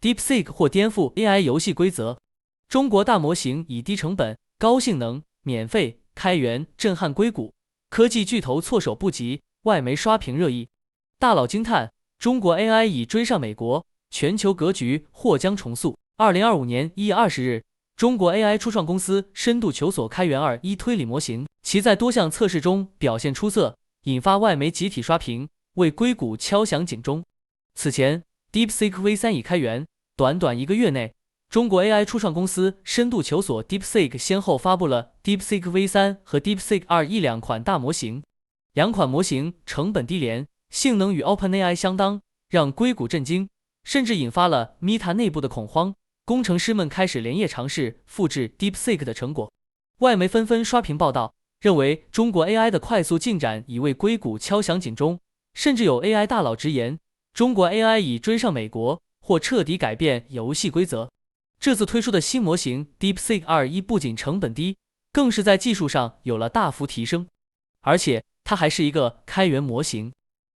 DeepSeek 或颠覆 AI 游戏规则。中国大模型以低成本、高性能、免费、开源震撼硅谷，科技巨头措手不及，外媒刷屏热议。大佬惊叹，中国 AI 已追上美国，全球格局或将重塑。2025年1月20日，中国 AI 初创公司深度求索开源2.1推理模型，其在多项测试中表现出色，引发外媒集体刷屏，为硅谷敲响警钟。此前 DeepSeek V3 已开源，短短1个月内，中国 AI 初创公司深度求索 DeepSeek 先后发布了 DeepSeek V3 和 DeepSeek 2.1两款大模型，两款模型成本低廉，性能与 OpenAI 相当，让硅谷震惊，甚至引发了 Meta 内部的恐慌。工程师们开始连夜尝试复制 DeepSeek 的成果，外媒纷纷刷屏报道，认为中国 AI 的快速进展已为硅谷敲响警钟，甚至有 AI 大佬直言，中国 AI 已追上美国，或彻底改变游戏规则。这次推出的新模型 DeepSeek 2.1不仅成本低，更是在技术上有了大幅提升，而且它还是一个开源模型。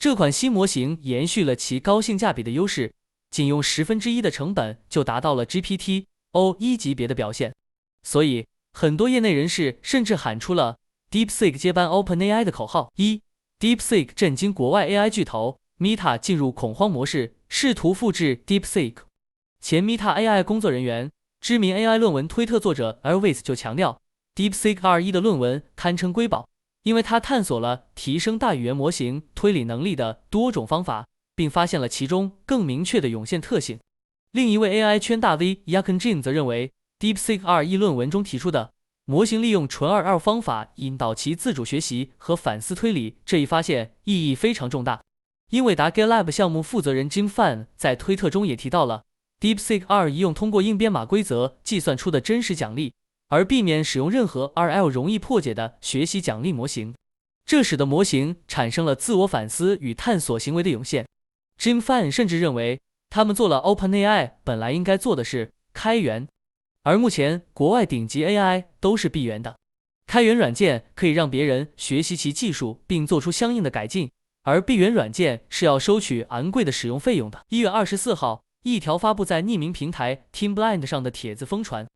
这款新模型延续了其高性价比的优势，仅用1/10的成本就达到了 GPT-O1 级别的表现，所以很多业内人士甚至喊出了 DeepSeek 接班 OpenAI 的口号。DeepSeek 震惊国外 AI 巨头 ，Meta 进入恐慌模式，试图复制 DeepSeek。前 Meta AI 工作人员、知名 AI 论文推特作者 Elvis 就强调 ，DeepSeek 2.1的论文堪称瑰宝，因为他探索了提升大语言模型推理能力的多种方法，并发现了其中更明确的涌现特性。另一位 AI 圈大 V Yakun Jin 则认为 ，DeepSeek 2.1论文中提出的模型利用纯2.2方法引导其自主学习和反思推理这一发现意义非常重大。英伟达 GitLab 项目负责人 Jim Fan 在推特中也提到了 DeepSeek 2.1用通过硬编码规则计算出的真实奖励，而避免使用任何 RL 容易破解的学习奖励模型，这使得模型产生了自我反思与探索行为的涌现。Jim Fan 甚至认为，他们做了 OpenAI 本来应该做的事，开源。而目前国外顶级 AI 都是闭源的，开源软件可以让别人学习其技术并做出相应的改进，而闭源软件是要收取昂贵的使用费用的。1月24号，一条发布在匿名平台 TeamBlind 上的帖子疯传，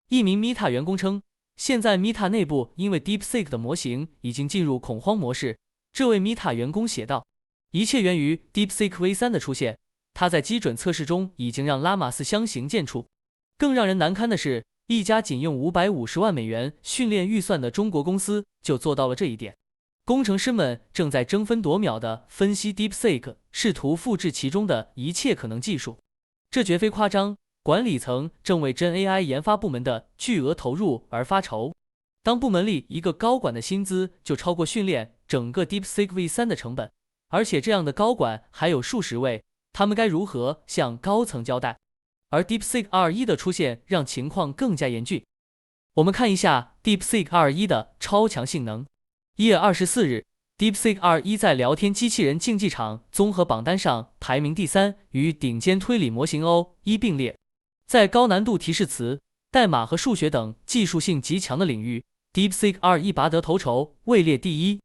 一名 Meta 员工称，现在 Meta 内部因为 DeepSeek 的模型已经进入恐慌模式。这位 Meta 员工写道，一切源于 DeepSeek V3 的出现，它在基准测试中已经让拉玛4相形见绌。更让人难堪的是，一家仅用550万美元训练预算的中国公司就做到了这一点。工程师们正在争分夺秒地分析 DeepSeek， 试图复制其中的一切可能技术。这绝非夸张，管理层正为真 AI 研发部门的巨额投入而发愁。当部门里一个高管的薪资就超过训练整个 DeepSeek V3 的成本，而且这样的高管还有数十位，他们该如何向高层交代？而 DeepSeek 2.1的出现让情况更加严峻。我们看一下 DeepSeek 2.1的超强性能。1月24日，DeepSeek 2.1在聊天机器人竞技场综合榜单上排名第3，与顶尖推理模型 O1 并列。在高难度提示词、代码和数学等技术性极强的领域， DeepSeek 2.1拔得头筹，位列第1。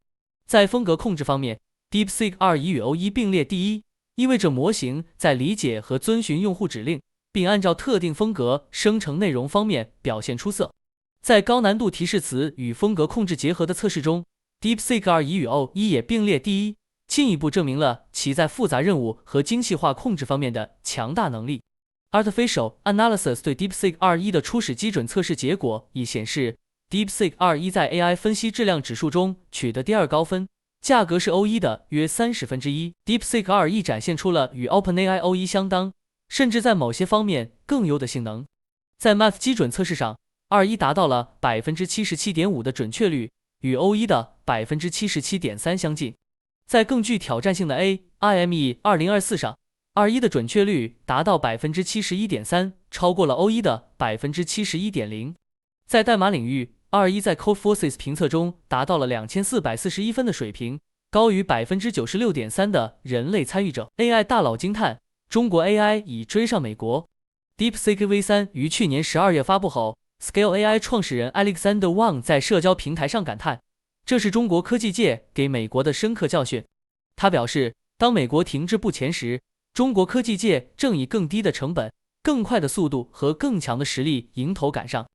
在风格控制方面， DeepSeek 2.1与 O1 并列第1，意味着模型在理解和遵循用户指令，并按照特定风格生成内容方面表现出色。在高难度提示词与风格控制结合的测试中， DeepSeek 2.1与 O1 也并列第1，进一步证明了其在复杂任务和精细化控制方面的强大能力。Artificial Analysis 对 DeepSeek 2.1的初始基准测试结果已显示， DeepSeek 2.1在 AI 分析质量指数中取得第2高分，价格是 O1 的约1/30。DeepSeek 2.1展现出了与 OpenAI O1 相当，甚至在某些方面更优的性能。在 Math 基准测试上， 2.1达到了 77.5% 的准确率，与 O1 的 77.3% 相近。在更具挑战性的 AIME 2024上， 2.1的准确率达到 71.3%， 超过了 O1 的 71.0%。在代码领域， 2.1在 Codeforces 评测中达到了2441分的水平，高于 96.3% 的人类参与者。AI 大佬惊叹，中国 AI 已追上美国。 DeepSeek V3 于去年12月发布后， Scale AI 创始人 Alexander Wang 在社交平台上感叹，这是中国科技界给美国的深刻教训。他表示，当美国停滞不前时，中国科技界正以更低的成本更快的速度和更强的实力迎头赶上。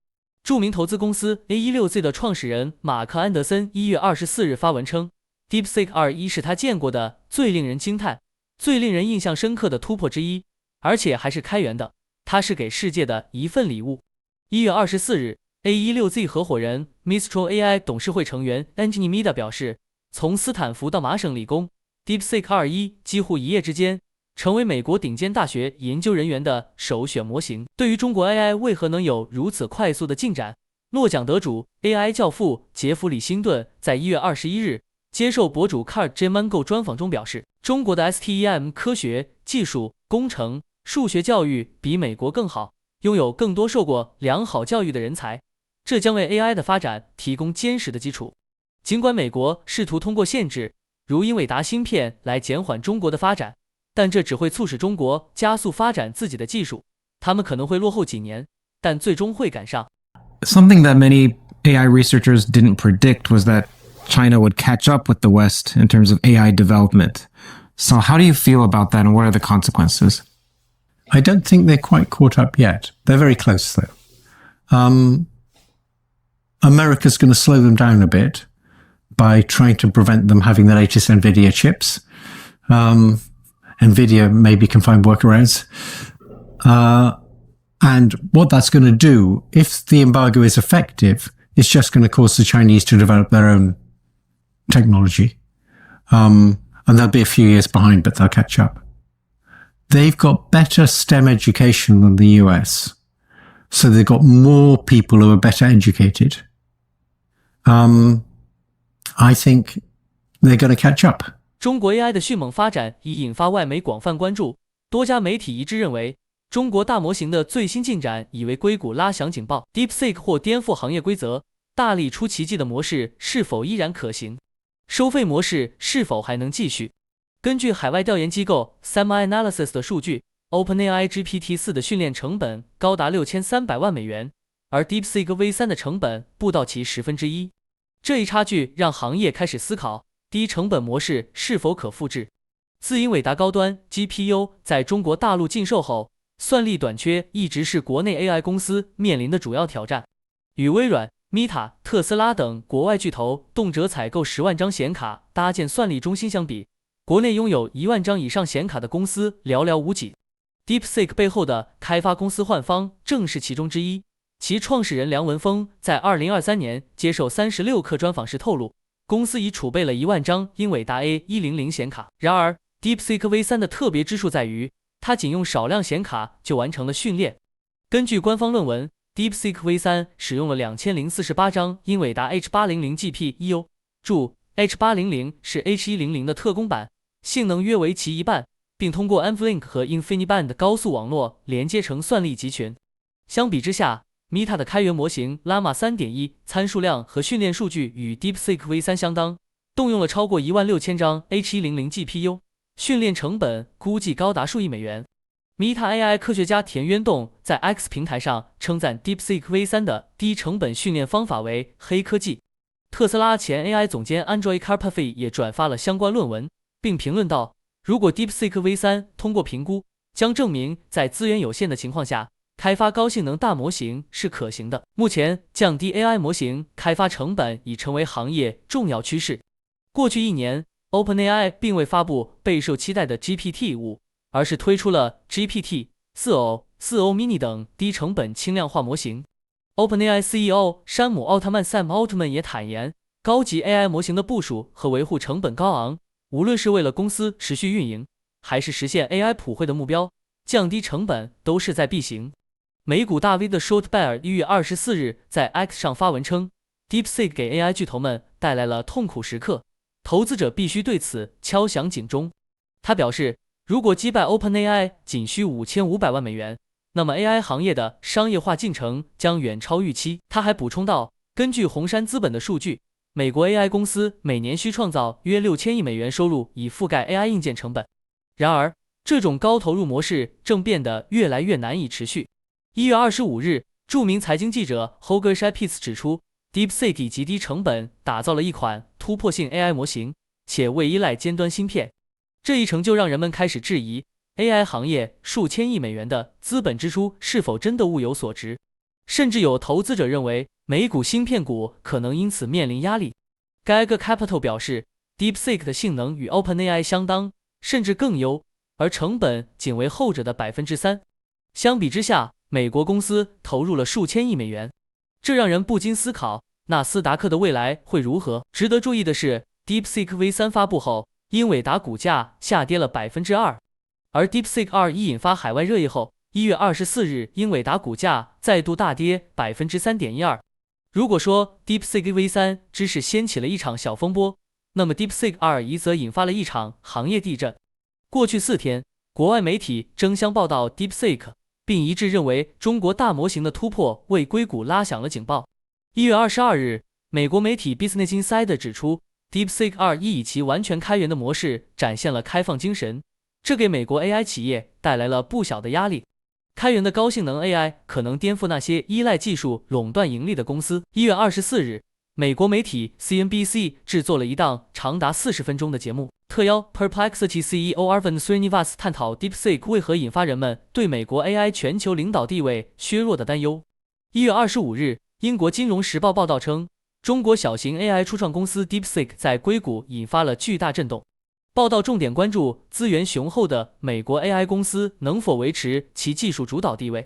著名投资公司 A16Z 的创始人马克·安德森1月24日发文称 ，DeepSeek 2.1是他见过的最令人惊叹、最令人印象深刻的突破之一，而且还是开源的，它是给世界的一份礼物。1月24日 ，A16Z 合伙人 Mistral AI 董事会成员 Anjani Mida 表示，从斯坦福到麻省理工 ，DeepSeek 2.1几乎一夜之间成为美国顶尖大学研究人员的首选模型。对于中国 AI 为何能有如此快速的进展，诺奖得主 AI 教父杰弗里·辛顿在1月21日接受博主 Card J Mango 专访中表示，中国的 STEM 科学、技术、工程、数学教育比美国更好，拥有更多受过良好教育的人才，这将为 AI 的发展提供坚实的基础。尽管美国试图通过限制，如英伟达芯片来减缓中国的发展，但这只会促使中国加速发展自己的技术，他们可能会落后几年，但最终会赶上。Something that many AI researchers didn't predict was that China would catch up with the West in terms of AI development. So how do you feel about that, and what are the consequences? I don't think they're quite caught up yet. They're very close, though. America's going to slow them down a bit by trying to prevent them having the latest NVIDIA chips. NVIDIA maybe can find workarounds. And what that's going to do, if the embargo is effective, it's just going to cause the Chinese to develop their own technology. And they'll be a few years behind, but they'll catch up. They've got better STEM education than the US. So they've got more people who are better educated. I think they're going to catch up. 中国 AI 的迅猛发展已引发外媒广泛关注，多家媒体一致认为，中国大模型的最新进展已为硅谷拉响警报。DeepSeek 或颠覆行业规则，大力出奇迹的模式是否依然可行？收费模式是否还能继续？根据海外调研机构 SemiAnalysis 的数据 ，OpenAI GPT-4 的训练成本高达6300万美元，而 DeepSeek V3 的成本不到其1/10。这一差距让行业开始思考低成本模式是否可复制。自英伟达高端 GPU 在中国大陆禁售后，算力短缺一直是国内 AI 公司面临的主要挑战。与微软、Meta、特斯拉等国外巨头动辄采购10万张显卡搭建算力中心相比，国内拥有1万张以上显卡的公司寥寥无几。DeepSeek 背后的开发公司幻方正是其中之一。其创始人梁文峰在2023年接受36氪专访时透露，公司已储备了1万张英伟达 A100 显卡。然而 DeepSeek V3 的特别之处在于，它仅用少量显卡就完成了训练。根据官方论文， DeepSeek V3 使用了2048张英伟达 H800 GPU， 注 H800 是 H100 的特供版，性能约为其一半，并通过 NVLink 和 InfiniBand 高速网络连接成算力集群。相比之下，Meta 的开源模型 Llama 3.1 参数量和训练数据与 DeepSeek V3 相当，动用了超过16000张 H100 GPU， 训练成本估计高达数亿美元。Meta AI 科学家田渊栋在 X 平台上称赞 DeepSeek V3 的低成本训练方法为黑科技。特斯拉前 AI 总监 Andrej Karpathy 也转发了相关论文，并评论道，如果 DeepSeek V3 通过评估，将证明在资源有限的情况下，开发高性能大模型是可行的。目前，降低 AI 模型开发成本已成为行业重要趋势。过去1年 ，OpenAI 并未发布备受期待的 GPT-5， 而是推出了 GPT-4o、4o Mini 等低成本轻量化模型。OpenAI CEO 山姆·奥特曼 Sam Altman 也坦言，高级 AI 模型的部署和维护成本高昂，无论是为了公司持续运营，还是实现 AI 普惠的目标，降低成本都势在必行。美股大 V 的 Short Bear 1月24日在 X 上发文称 ，DeepSeek 给 AI 巨头们带来了痛苦时刻，投资者必须对此敲响警钟。他表示，如果击败 OpenAI 仅需5500万美元，那么 AI 行业的商业化进程将远超预期。他还补充道，根据红杉资本的数据，美国 AI 公司每年需创造约6000亿美元收入以覆盖 AI 硬件成本。然而，这种高投入模式正变得越来越难以持续。1月25日，著名财经记者 Holger Schapitz 指出 ，DeepSeek 以极低成本打造了一款突破性 AI 模型，且未依赖尖端芯片。这一成就让人们开始质疑 AI 行业数千亿美元的资本支出是否真的物有所值？甚至有投资者认为，美股芯片股可能因此面临压力。Geiger Capital 表示 ，DeepSeek 的性能与 OpenAI 相当，甚至更优，而成本仅为后者的3%。相比之下，美国公司投入了数千亿美元，这让人不禁思考，纳斯达克的未来会如何？值得注意的是 ，DeepSeek V3 发布后，英伟达股价下跌了2%，而 DeepSeek 2一引发海外热议后，1月24日，英伟达股价再度大跌3.12%。如果说 DeepSeek V3 只是掀起了一场小风波，那么 DeepSeek 2则引发了一场行业地震。过去4天，国外媒体争相报道 DeepSeek， 并一致认为中国大模型的突破为硅谷拉响了警报。1月22日，美国媒体 Business Insider 指出 ，DeepSeek 2以其完全开源的模式展现了开放精神，这给美国 AI 企业带来了不小的压力。开源的高性能 AI 可能颠覆那些依赖技术垄断盈利的公司。1月24日，美国媒体 CNBC 制作了一档长达40分钟的节目，特邀 Perplexity CEO Arvind Srinivas 探讨 DeepSeek 为何引发人们对美国 AI 全球领导地位削弱的担忧。1月25日，英国金融时报报道称，中国小型 AI 初创公司 DeepSeek 在硅谷引发了巨大震动。报道重点关注资源雄厚的美国 AI 公司能否维持其技术主导地位。